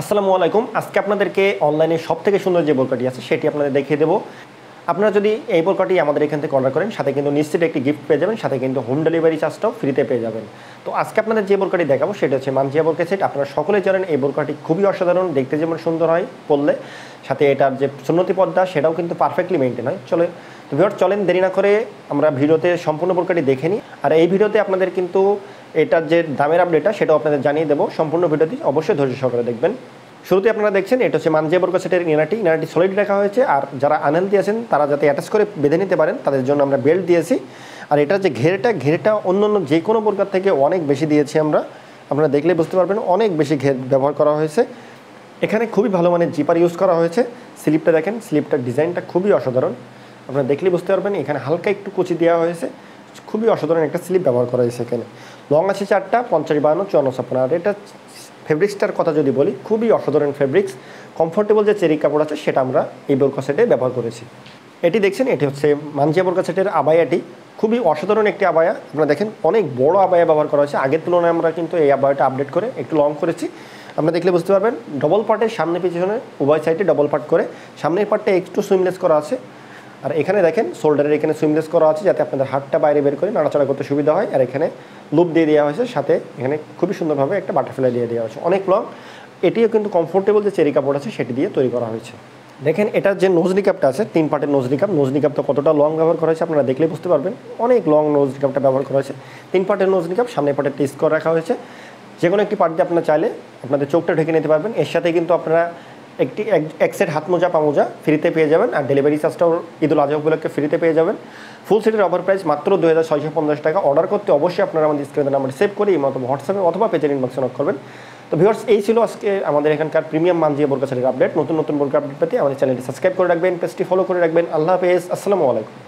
আসসালামু আলাইকুম। আজকে আপনাদেরকে অনলাইনে সবথেকে সুন্দর যে বোরকাটি আছে সেটি আপনাদের দেখিয়ে দেবো। আপনারা যদি এই বোরকাটি আমাদের এখান থেকে অর্ডার করেন, সাথে কিন্তু নিশ্চিত একটি গিফট পেয়ে যাবেন, সাথে কিন্তু হোম ডেলিভারি চার্জটাও ফ্রিতে পেয়ে যাবেন। তো আজকে আপনাদের যে বোরকাটি দেখাবো সেটা হচ্ছে মানজিয়া বোরকা সেট। আপনারা সকলেই জানেন এই বোরকাটি খুবই অসাধারণ, দেখতে যেমন সুন্দর হয় পরলে, সাথে এটার যে সুন্নতি পর্দা সেটাও কিন্তু পারফেক্টলি মেনটেন হয়। তো ভিউয়ার চলেন দেরি না করে আমরা ভিডিওতে সম্পূর্ণ বোরকাটি দেখে নিই। আর এই ভিডিওতে আপনাদের কিন্তু এটার যে দামের আপডেটটা সেটাও আপনাদের জানিয়ে দেবো। সম্পূর্ণ ভিডিওটি অবশ্যই ধৈর্য সহকারে দেখবেন। শুরুতে আপনারা দেখছেন এটা হচ্ছে মানজিয়া বোরকা সেটের ইনারটি সলিড রাখা হয়েছে। আর যারা আনহেলদি আছেন তারা যাতে অ্যাটাচ করে বেঁধে নিতে পারেন তাদের জন্য আমরা বেল্ট দিয়েছি। আর এটার যে ঘেরটা অন্য যে কোনো বোরকার থেকে অনেক বেশি দিয়েছি আমরা। আপনারা দেখলে বুঝতে পারবেন অনেক বেশি ঘের ব্যবহার করা হয়েছে। এখানে খুবই ভালো মানের জিপার ইউজ করা হয়েছে। স্লিপটা দেখেন, স্লিপটার ডিজাইনটা খুবই অসাধারণ, আপনারা দেখলে বুঝতে পারবেন। এখানে হালকা একটু কুচি দেওয়া হয়েছে, খুবই অসাধারণ একটা স্লিপ ব্যবহার করা হয়েছে। এখানে লং আছে 4টা, 50, 52, 54, 56। আর এটা ফেব্রিক্সটার কথা যদি বলি, খুবই অসাধারণ ফেব্রিক্স। কমফোর্টেবল যে চেরি কাপড় আছে সেটা আমরা এই বোরকা সেটে ব্যবহার করেছি। এটি দেখছেন, এটি হচ্ছে মানজিয়া বোরকা সেটের আবায়াটি। খুবই অসাধারণ একটি আবায়া। আপনারা দেখেন অনেক বড় আবায়া ব্যবহার করা হয়েছে। আগের তুলনায় আমরা কিন্তু এই আবায়াটা আপডেট করে একটু লং করেছি। আপনারা দেখলে বুঝতে পারবেন ডবল পার্টের সামনে পিছনে উভয় সাইডে ডবল পার্ট করে, সামনের পার্টটা একটু সুইমলেস করা আছে। আর এখানে দেখেন শোল্ডারের এখানে সুইমলেস করা আছে যাতে আপনাদের হাতটা বাইরে বের করে নাড়াচাড়া করতে সুবিধা হয়। আর এখানে লুপ দিয়ে দেওয়া হয়েছে, সাথে এখানে খুবই সুন্দরভাবে একটা বাটারফ্লাই দিয়ে দেওয়া হয়েছে, অনেক লং। এটিও কিন্তু কমফোর্টেবল যে চেরি কাপড় আছে সেটি দিয়ে তৈরি করা হয়েছে। দেখেন এটার যে নোজ নিকাপটা আছে 3 পার্টের নোজ নিকাপটা কতটা লং ব্যবহার করা হয়েছে আপনারা দেখলে বুঝতে পারবেন। অনেক লং নোজ নিকাপটা ব্যবহার করা হয়েছে। 3 পার্টের নোজ নিকাপ, সামনের পার্টে টিস করে রাখা হয়েছে। যে কোনো একটি পার্ট দিয়ে আপনারা চাইলে আপনাদের চোখটা ঢেকে নিতে পারবেন। এর সাথে কিন্তু আপনারা এক সেট হাত মোজা পা মোজা ফ্রিতে পেয়ে যাবেন। আর ডেলিভারি চার্জটাও ঈদুল আজহা উপলক্ষে ফ্রিতে পেয়ে যাবেন। ফুল সেটের অফার প্রাইস মাত্র 2650 টাকা। অর্ডার করতে অবশ্যই আপনারা আমাদের স্ক্রিনের নাম্বার সেভ করে হোয়াটসঅ্যাপে অথবা পেজের ইনবক্সে নক করবেন। তো ভিউয়ার্স, এই ছিল আজকে আমাদের এখানকার প্রিমিয়াম মানজিয়া বোরকা সেটের আপডেট। নতুন বোরকা আপডেট পেতে আমাদের চ্যানেলটি সাবস্ক্রাইব করে রাখবেন, পেজটি ফলো করে রাখবেন। আল্লাহ হাফেজ, আসসালামু আলাইকুম।